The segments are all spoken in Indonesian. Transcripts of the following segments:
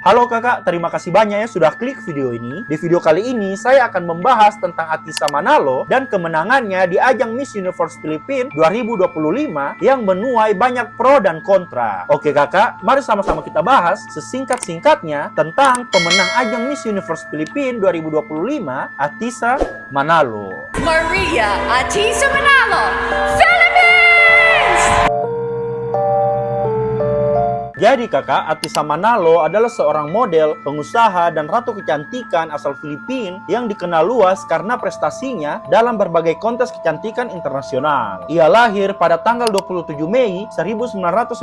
Halo kakak, terima kasih banyak ya sudah klik video ini. Di video kali ini saya akan membahas tentang Atisa Manalo dan kemenangannya di ajang Miss Universe Philippines 2025 yang menuai banyak pro dan kontra. Oke kakak, mari sama-sama kita bahas sesingkat-singkatnya tentang pemenang ajang Miss Universe Philippines 2025, Atisa Manalo. Maria Atisa Manalo, Philippines! Jadi kakak, Atisa Manalo adalah seorang model, pengusaha, dan ratu kecantikan asal Filipina yang dikenal luas karena prestasinya dalam berbagai kontes kecantikan internasional. Ia lahir pada tanggal 27 Mei 1997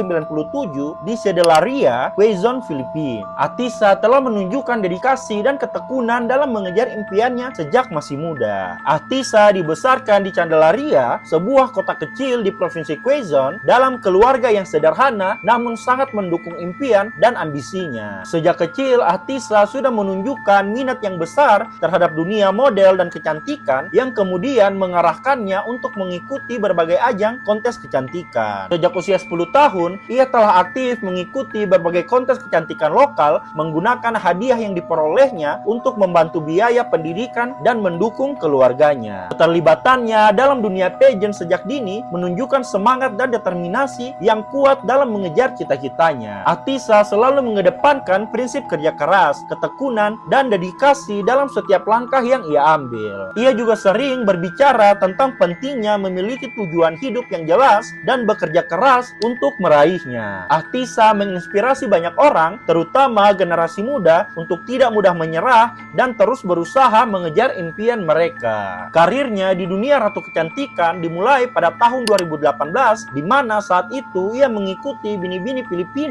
di Candelaria, Quezon, Filipina. Atisa telah menunjukkan dedikasi dan ketekunan dalam mengejar impiannya sejak masih muda. Atisa dibesarkan di Candelaria, sebuah kota kecil di Provinsi Quezon, dalam keluarga yang sederhana namun sangat mendukung impian dan ambisinya. Sejak kecil, Atisa sudah menunjukkan minat yang besar terhadap dunia model dan kecantikan yang kemudian mengarahkannya untuk mengikuti berbagai ajang kontes kecantikan. Sejak usia 10 tahun, ia telah aktif mengikuti berbagai kontes kecantikan lokal menggunakan hadiah yang diperolehnya untuk membantu biaya pendidikan dan mendukung keluarganya. Keterlibatannya dalam dunia pageant sejak dini menunjukkan semangat dan determinasi yang kuat dalam mengejar cita-citanya. Atisa selalu mengedepankan prinsip kerja keras, ketekunan, dan dedikasi dalam setiap langkah yang ia ambil. Ia juga sering berbicara tentang pentingnya memiliki tujuan hidup yang jelas dan bekerja keras untuk meraihnya. Atisa menginspirasi banyak orang, terutama generasi muda, untuk tidak mudah menyerah dan terus berusaha mengejar impian mereka. Karirnya di dunia ratu kecantikan dimulai pada tahun 2018, di mana saat itu ia mengikuti bini-bini Filipina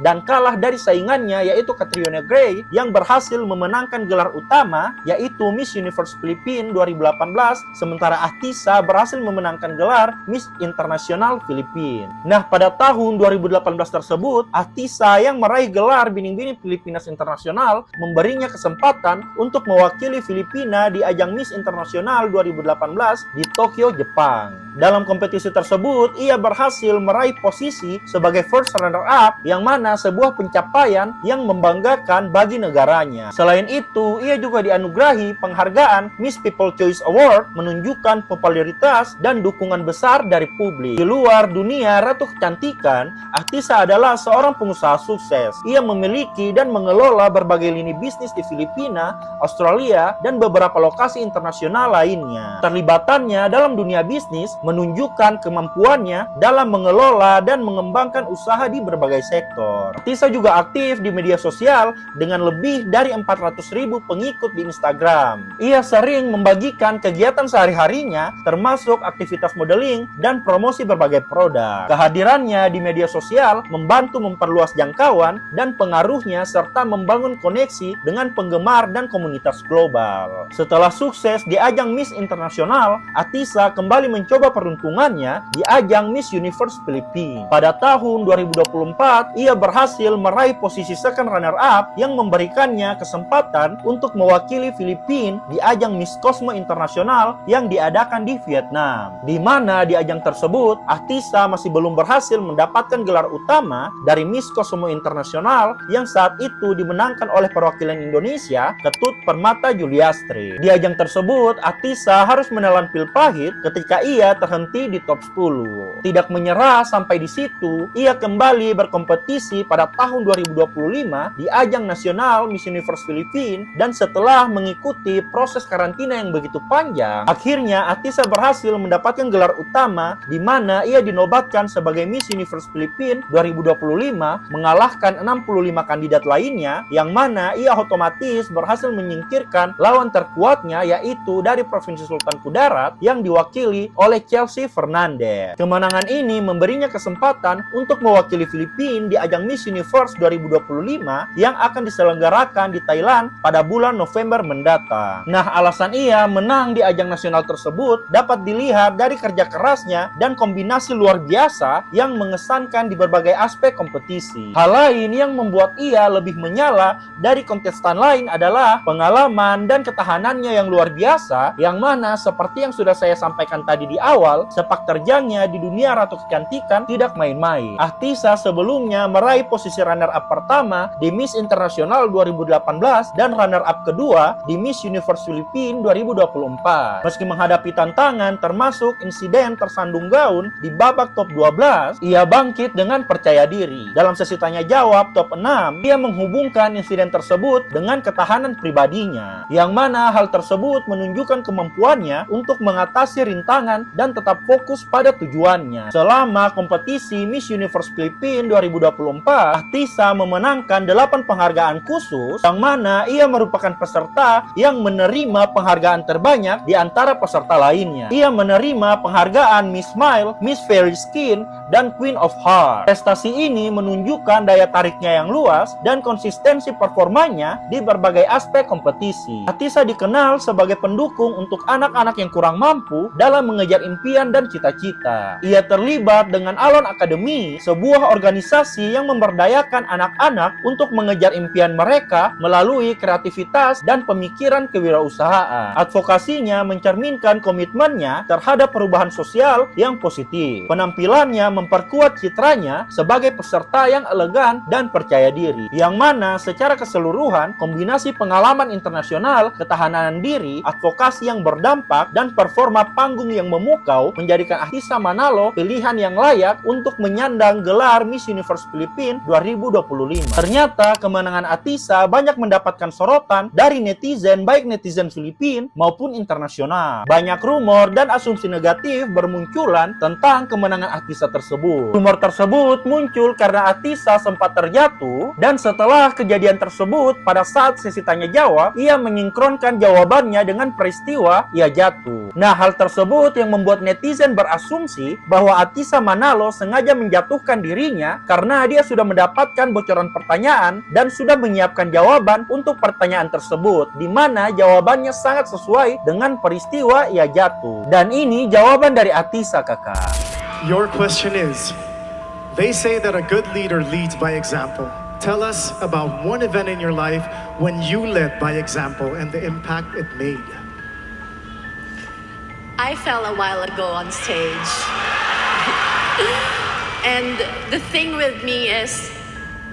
dan kalah dari saingannya yaitu Catriona Gray yang berhasil memenangkan gelar utama yaitu Miss Universe Philippines 2018, sementara Atisa berhasil memenangkan gelar Miss International Philippines. Nah, pada tahun 2018 tersebut, Atisa yang meraih gelar Bini-Bini Pilipinas Internasional memberinya kesempatan untuk mewakili Filipina di ajang Miss Internasional 2018 di Tokyo, Jepang. Dalam kompetisi tersebut, ia berhasil meraih posisi sebagai first runner-up, yang mana sebuah pencapaian yang membanggakan bagi negaranya. Selain itu, ia juga dianugerahi penghargaan Miss People Choice Award, menunjukkan popularitas dan dukungan besar dari publik. Di luar dunia ratu kecantikan, Atisa adalah seorang pengusaha sukses. Ia memiliki dan mengelola berbagai lini bisnis di Filipina, Australia, dan beberapa lokasi internasional lainnya. Terlibatannya dalam dunia bisnis menunjukkan kemampuannya dalam mengelola dan mengembangkan usaha di berbagai sektor. Atisa juga aktif di media sosial dengan lebih dari 400.000 pengikut di Instagram. Ia sering membagikan kegiatan sehari-harinya termasuk aktivitas modeling dan promosi berbagai produk. Kehadirannya di media sosial membantu memperluas jangkauan dan pengaruhnya serta membangun koneksi dengan penggemar dan komunitas global. Setelah sukses di ajang Miss Internasional, Atisa kembali mencoba peruntungannya di ajang Miss Universe Philippines. Pada tahun 2024, ia berhasil meraih posisi second runner-up yang memberikannya kesempatan untuk mewakili Filipina di ajang Miss Cosmo Internasional yang diadakan di Vietnam. Di mana di ajang tersebut, Atisa masih belum berhasil mendapatkan gelar utama dari Miss Cosmo Internasional yang saat itu dimenangkan oleh perwakilan Indonesia, Ketut Permata Juliastri. Di ajang tersebut, Atisa harus menelan pil pahit ketika ia terhenti di top 10. Tidak menyerah sampai di situ, ia kembali berkompetisi pada tahun 2025 di ajang nasional Miss Universe Philippines, dan setelah mengikuti proses karantina yang begitu panjang, akhirnya Atisa berhasil mendapatkan gelar utama di mana ia dinobatkan sebagai Miss Universe Philippines 2025, mengalahkan 65 kandidat lainnya, yang mana ia otomatis berhasil menyingkirkan lawan terkuatnya yaitu dari Provinsi Sultan Kudarat yang diwakili oleh Chelsea Fernandez. Kemenangan ini memberinya kesempatan untuk mewakili Filipina di ajang Miss Universe 2025 yang akan diselenggarakan di Thailand pada bulan November mendatang. Nah, alasan ia menang di ajang nasional tersebut dapat dilihat dari kerja kerasnya dan kombinasi luar biasa yang mengesankan di berbagai aspek kompetisi. Hal lain yang membuat ia lebih menyala dari kontestan lain adalah pengalaman dan ketahanannya yang luar biasa, yang mana seperti yang sudah saya sampaikan tadi di awal, awal, sepak terjangnya di dunia ratu kecantikan tidak main-main. Ahtisa sebelumnya meraih posisi runner-up pertama di Miss Internasional 2018 dan runner-up kedua di Miss Universe Philippines 2024. Meski menghadapi tantangan termasuk insiden tersandung gaun di babak top 12, ia bangkit dengan percaya diri. Dalam sesi tanya jawab top 6, ia menghubungkan insiden tersebut dengan ketahanan pribadinya, yang mana hal tersebut menunjukkan kemampuannya untuk mengatasi rintangan dan tetap fokus pada tujuannya. Selama kompetisi Miss Universe Philippines 2024, Ahtisa memenangkan 8 penghargaan khusus, yang mana ia merupakan peserta yang menerima penghargaan terbanyak di antara peserta lainnya. Ia menerima penghargaan Miss Smile, Miss Fairy Skin, dan Queen of Heart. Prestasi ini menunjukkan daya tariknya yang luas dan konsistensi performanya di berbagai aspek kompetisi. Ahtisa dikenal sebagai pendukung untuk anak-anak yang kurang mampu dalam mengejar impian dan cita-cita. Ia terlibat dengan Alon Academy, sebuah organisasi yang memberdayakan anak-anak untuk mengejar impian mereka melalui kreativitas dan pemikiran kewirausahaan. Advokasinya mencerminkan komitmennya terhadap perubahan sosial yang positif. Penampilannya memperkuat citranya sebagai peserta yang elegan dan percaya diri, yang mana secara keseluruhan kombinasi pengalaman internasional, ketahanan diri, advokasi yang berdampak, dan performa panggung yang memukau menjadikan Ahtisa Manalo pilihan yang layak untuk menyandang gelar Miss Universe Philippines 2025. Ternyata kemenangan Ahtisa banyak mendapatkan sorotan dari netizen, baik netizen Filipina maupun internasional. Banyak rumor dan asumsi negatif bermunculan tentang kemenangan Ahtisa tersebut. Rumor tersebut muncul karena Ahtisa sempat terjatuh, dan setelah kejadian tersebut pada saat sesi tanya jawab, ia menyinkronkan jawabannya dengan peristiwa ia jatuh. Nah, hal tersebut yang membuat netizen berasumsi bahwa Ahtisa Manalo sengaja menjatuhkan dirinya karena dia sudah mendapatkan bocoran pertanyaan dan sudah menyiapkan jawaban untuk pertanyaan tersebut, di mana jawabannya sangat sesuai dengan peristiwa ia jatuh. Dan ini jawaban dari Ahtisa, kakak. Your question is, they say that a good leader leads by example. Tell us about one event in your life when you led by example and the impact it made. I fell a while ago on stage. And the thing with me is,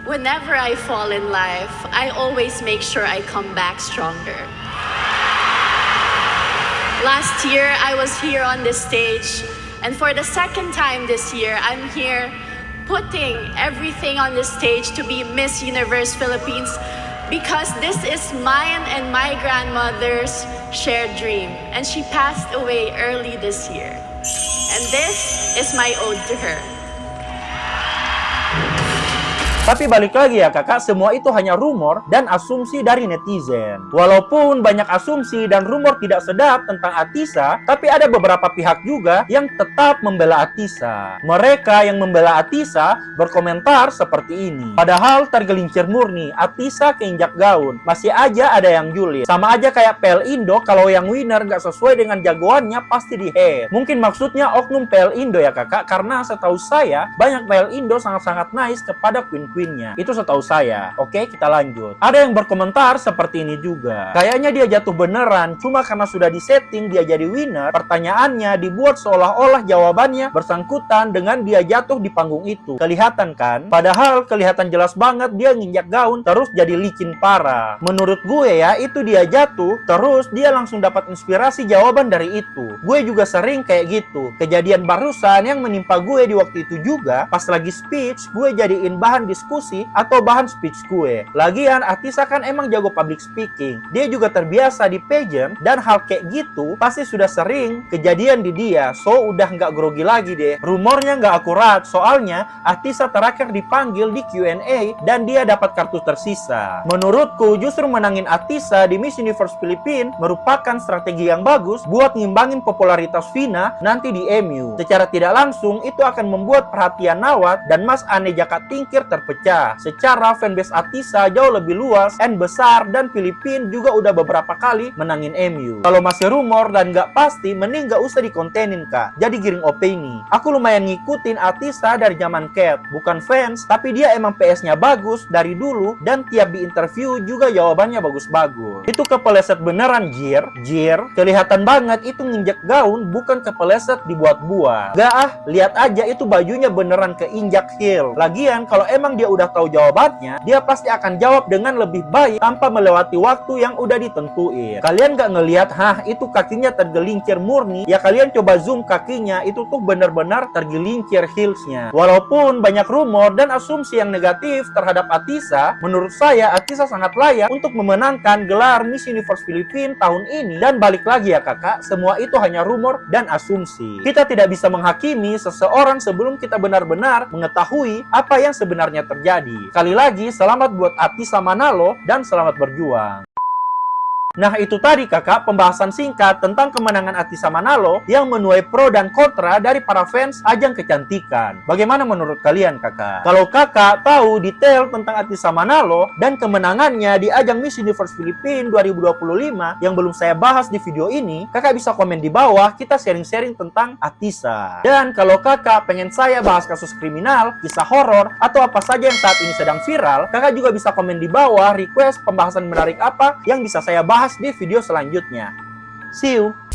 whenever I fall in life, I always make sure I come back stronger. Last year, I was here on this stage, and for the second time this year, I'm here putting everything on the stage to be Miss Universe Philippines, because this is mine and my grandmother's shared dream, and she passed away early this year. And this is my ode to her. Tapi balik lagi ya kakak, semua itu hanya rumor dan asumsi dari netizen. Walaupun banyak asumsi dan rumor tidak sedap tentang Ahtisa, tapi ada beberapa pihak juga yang tetap membela Ahtisa. Mereka yang membela Ahtisa berkomentar seperti ini. Padahal tergelincir murni, Ahtisa keinjak gaun, masih aja ada yang julid. Sama aja kayak PL Indo, kalau yang winner gak sesuai dengan jagoannya pasti di-hate. Mungkin maksudnya oknum PL Indo ya kakak, karena setahu saya banyak PL Indo sangat-sangat nice kepada queen-queennya. Itu setahu saya. Oke, kita lanjut. Ada yang berkomentar seperti ini juga. Kayaknya dia jatuh beneran, cuma karena sudah disetting dia jadi winner, pertanyaannya dibuat seolah-olah jawabannya bersangkutan dengan dia jatuh di panggung itu. Kelihatan kan? Padahal kelihatan jelas banget dia nginjak gaun terus jadi licin parah. Menurut gue ya, itu dia jatuh terus dia langsung dapat inspirasi jawaban dari itu. Gue juga sering kayak gitu. Kejadian barusan yang menimpa gue di waktu itu juga, pas lagi speech, gue jadiin bahan diskusi atau bahan speech gue. Lagian Ahtisa kan emang jago public speaking. Dia juga terbiasa di pageant, dan hal kayak gitu pasti sudah sering kejadian di dia. So udah nggak grogi lagi deh. Rumornya nggak akurat, soalnya Ahtisa terakhir dipanggil di Q&A dan dia dapat kartu tersisa. Menurutku justru menangin Ahtisa di Miss Universe Philippines merupakan strategi yang bagus buat ngimbangin popularitas Vina nanti di MU. Secara tidak langsung itu akan membuat perhatian Nawat dan Mas Ane Jaka Tingkir terpecah. Secara fanbase Ahtisa jauh lebih luas dan besar, dan Filipina juga udah beberapa kali menangin MU. Kalau masih rumor dan nggak pasti, mending nggak usah dikontenin kak. Jadi giring opini. Aku lumayan ngikutin Ahtisa dari zaman Cat. Bukan fans, tapi dia emang PS-nya bagus dari dulu, dan tiap di interview juga jawabannya bagus-bagus. Itu kepeleset beneran, Jir. Kelihatan banget itu nginjek gaun, bukan kepeleset dibuat-buat. Gak ah, lihat aja itu bajunya beneran keinjak heel. Lagian kalau emang dia udah tahu jawabannya, dia pasti akan jawab dengan lebih baik tanpa melewati waktu yang udah ditentuin. Kalian gak ngelihat, itu kakinya tergelincir murni? Ya kalian coba zoom kakinya, itu tuh bener-bener tergelincir heelsnya. Walaupun banyak rumor dan asumsi yang negatif terhadap Atisa, menurut saya Atisa sangat layak untuk memenangkan gelar Miss Universe Filipina tahun ini. Dan balik lagi ya kakak, semua itu hanya rumor dan asumsi. Kita tidak bisa menghakimi seseorang sebelum kita benar-benar mengetahui apa yang sebenarnya terjadi. Sekali lagi, selamat buat Atisa Manalo dan selamat berjuang. Nah itu tadi kakak pembahasan singkat tentang kemenangan Atisa Manalo yang menuai pro dan kontra dari para fans ajang kecantikan. Bagaimana menurut kalian kakak? Kalau kakak tahu detail tentang Atisa Manalo dan kemenangannya di ajang Miss Universe Filipina 2025 yang belum saya bahas di video ini, kakak bisa komen di bawah, kita sharing-sharing tentang Atisa. Dan kalau kakak pengen saya bahas kasus kriminal, kisah horor, atau apa saja yang saat ini sedang viral, kakak juga bisa komen di bawah request pembahasan menarik apa yang bisa saya bahas di video selanjutnya. See you!